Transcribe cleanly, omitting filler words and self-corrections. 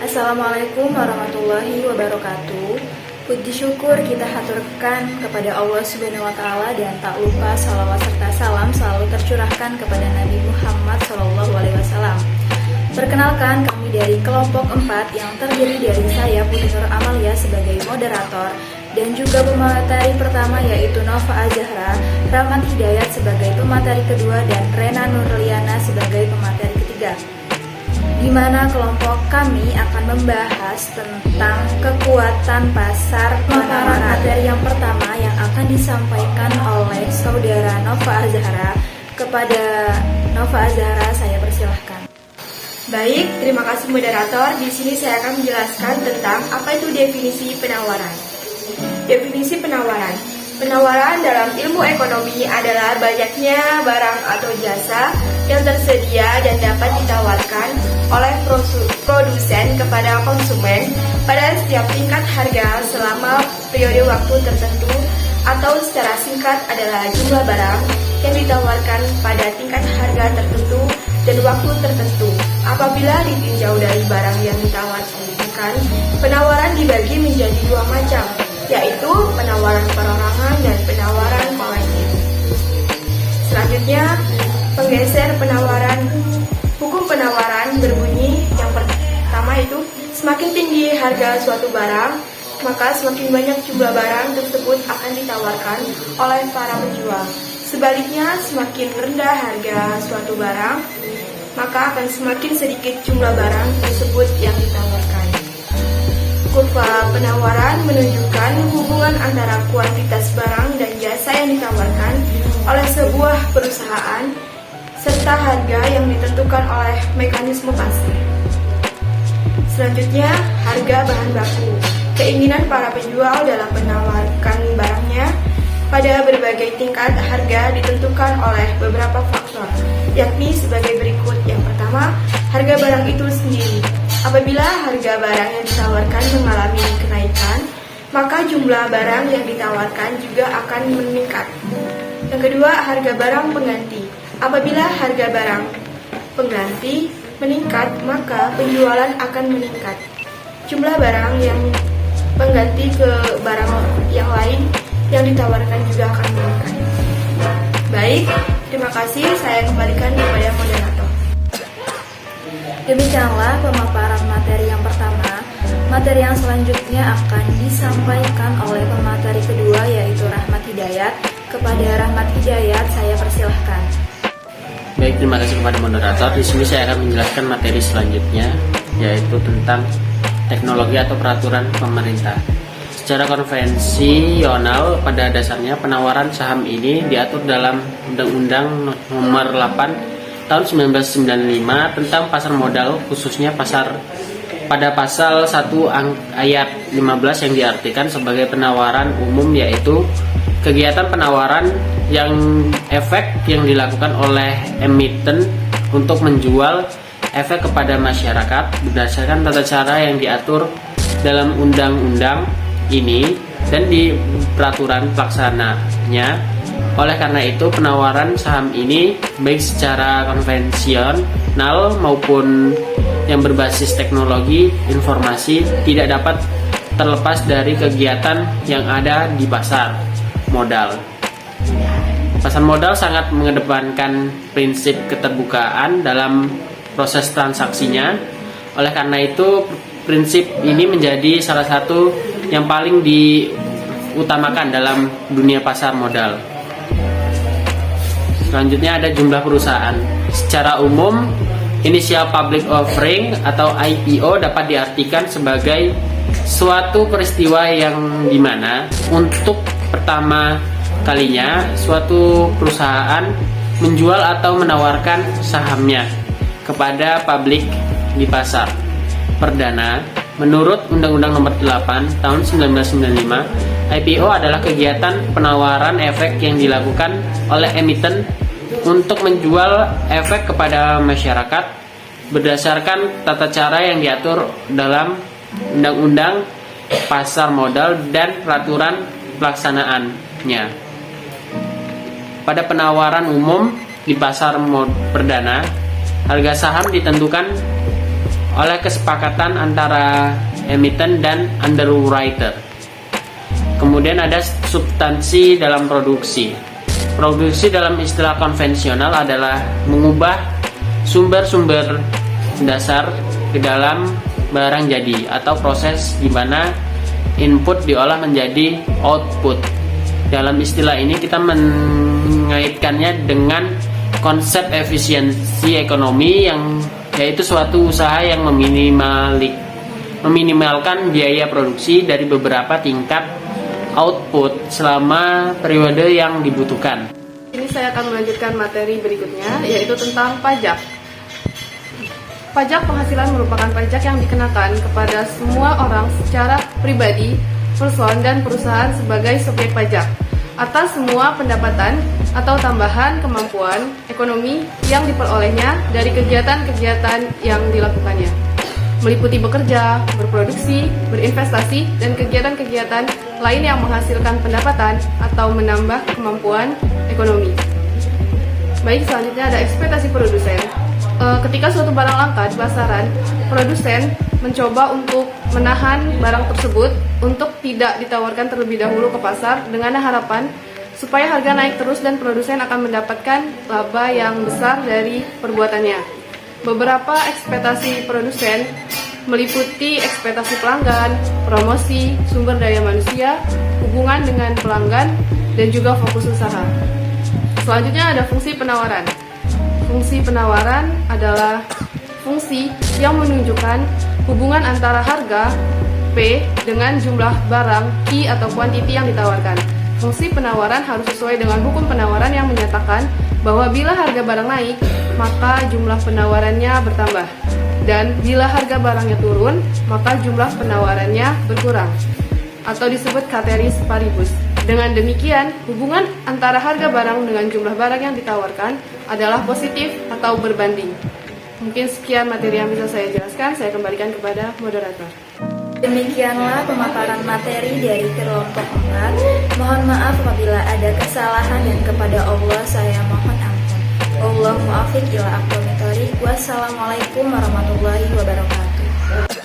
Assalamualaikum warahmatullahi wabarakatuh. Puji syukur kita haturkan kepada Allah Subhanahu wa taala dan tak lupa salawat serta salam selalu tercurahkan kepada Nabi Muhammad SAW. Perkenalkan, kami dari kelompok 4 yang terdiri dari saya Putri Nur Amalia sebagai moderator dan juga pemateri pertama yaitu Nova Azahra, Rahmat Hidayat sebagai pemateri kedua dan Rena Nurliana sebagai pemateri ketiga, di mana kelompok kami akan membahas tentang kekuatan pasar pemaparan materi yang pertama yang akan disampaikan oleh saudara Nova Azahra. Kepada Nova Azahra saya persilahkan. Baik, terima kasih moderator. Di sini saya akan menjelaskan tentang apa itu definisi penawaran. Definisi penawaran. Penawaran dalam ilmu ekonomi adalah banyaknya barang atau jasa yang tersedia dan dapat ditawarkan oleh produsen kepada konsumen pada setiap tingkat harga selama periode waktu tertentu, atau secara singkat adalah jumlah barang yang ditawarkan pada tingkat harga tertentu dan waktu tertentu. Apabila ditinjau dari barang yang ditawarkan, penawaran dibagi menjadi dua macam, yaitu penawaran perorangan dan penawaran kolektif. Selanjutnya, penggeser penawaran. Hukum penawaran berbunyi yang pertama itu, semakin tinggi harga suatu barang, maka semakin banyak jumlah barang tersebut akan ditawarkan oleh para penjual. Sebaliknya, semakin rendah harga suatu barang, maka akan semakin sedikit jumlah barang tersebut yang ditawarkan. Kurva penawaran menunjukkan hubungan antara kuantitas barang dan jasa yang ditawarkan oleh sebuah perusahaan serta harga yang ditentukan oleh mekanisme pasar. Selanjutnya, harga bahan baku. Keinginan para penjual dalam menawarkan barangnya pada berbagai tingkat harga ditentukan oleh beberapa faktor, yakni sebagai berikut. Yang pertama, harga barang itu sendiri. Apabila harga barang yang ditawarkan mengalami kenaikan, maka jumlah barang yang ditawarkan juga akan meningkat. Yang kedua, harga barang pengganti. Apabila harga barang pengganti meningkat, maka penjualan akan meningkat. Jumlah barang yang pengganti ke barang yang lain yang ditawarkan juga akan meningkat. Baik, terima kasih. Saya kembalikan kepada moderator. Demikianlah pemaparan materi yang pertama. Materi yang selanjutnya akan disampaikan oleh pemateri kedua yaitu Rahmat Hidayat. Kepada Rahmat Hidayat saya persilahkan. Baik, terima kasih kepada moderator. Di sini saya akan menjelaskan materi selanjutnya, yaitu tentang teknologi atau peraturan pemerintah. Secara konvensional, pada dasarnya penawaran saham ini diatur dalam Undang-Undang Nomor 8 Tahun 1995 tentang pasar modal, khususnya pada pasal 1 ayat 15 yang diartikan sebagai penawaran umum, yaitu kegiatan penawaran yang efek yang dilakukan oleh emiten untuk menjual efek kepada masyarakat berdasarkan tata cara yang diatur dalam undang-undang ini dan di peraturan pelaksananya. Oleh karena itu, penawaran saham ini baik secara konvensional maupun yang berbasis teknologi informasi tidak dapat terlepas dari kegiatan yang ada di pasar modal. Pasar modal sangat mengedepankan prinsip keterbukaan dalam proses transaksinya. Oleh karena itu, prinsip ini menjadi salah satu yang paling diutamakan dalam dunia pasar modal. Selanjutnya ada jumlah perusahaan. Secara umum, initial public offering atau IPO dapat diartikan sebagai suatu peristiwa yang dimana untuk pertama kalinya suatu perusahaan menjual atau menawarkan sahamnya kepada publik di pasar perdana. Menurut Undang-Undang Nomor 8 Tahun 1995, IPO adalah kegiatan penawaran efek yang dilakukan oleh emiten untuk menjual efek kepada masyarakat berdasarkan tata cara yang diatur dalam Undang-Undang Pasar Modal dan peraturan pelaksanaannya. Pada penawaran umum di pasar perdana, harga saham ditentukan oleh kesepakatan antara emiten dan underwriter. Kemudian ada substansi dalam produksi. Produksi dalam istilah konvensional adalah mengubah sumber-sumber dasar ke dalam barang jadi atau proses di mana input diolah menjadi output. Dalam istilah ini kita mengaitkannya dengan konsep efisiensi ekonomi yang yaitu suatu usaha yang meminimalkan biaya produksi dari beberapa tingkat output selama periode yang dibutuhkan. Ini saya akan melanjutkan materi berikutnya, yaitu tentang pajak. Pajak penghasilan merupakan pajak yang dikenakan kepada semua orang secara pribadi, person, dan perusahaan sebagai subjek pajak atas semua pendapatan atau tambahan kemampuan ekonomi yang diperolehnya dari kegiatan-kegiatan yang dilakukannya, meliputi bekerja, berproduksi, berinvestasi, dan kegiatan-kegiatan lain yang menghasilkan pendapatan atau menambah kemampuan ekonomi. Baik, selanjutnya ada ekspektasi produsen. Ketika suatu barang langka di pasaran, produsen mencoba untuk menahan barang tersebut untuk tidak ditawarkan terlebih dahulu ke pasar dengan harapan supaya harga naik terus dan produsen akan mendapatkan laba yang besar dari perbuatannya. Beberapa ekspektasi produsen meliputi ekspektasi pelanggan, promosi, sumber daya manusia, hubungan dengan pelanggan, dan juga fokus usaha. Selanjutnya ada fungsi penawaran. Fungsi penawaran adalah fungsi yang menunjukkan hubungan antara harga P dengan jumlah barang Q atau kuantiti yang ditawarkan. Fungsi penawaran harus sesuai dengan hukum penawaran yang menyatakan bahwa bila harga barang naik, maka jumlah penawarannya bertambah. Dan bila harga barangnya turun, maka jumlah penawarannya berkurang, atau disebut ceteris paribus. Dengan demikian, hubungan antara harga barang dengan jumlah barang yang ditawarkan adalah positif atau berbanding. Mungkin sekian materi yang bisa saya jelaskan, saya kembalikan kepada moderator. Demikianlah pemaparan materi dari kelompok 4. Mohon maaf apabila ada kesalahan dan kepada Allah saya mohon ampun. Allahumma afiq ila aqwamit thoriq. Wassalamualaikum warahmatullahi wabarakatuh.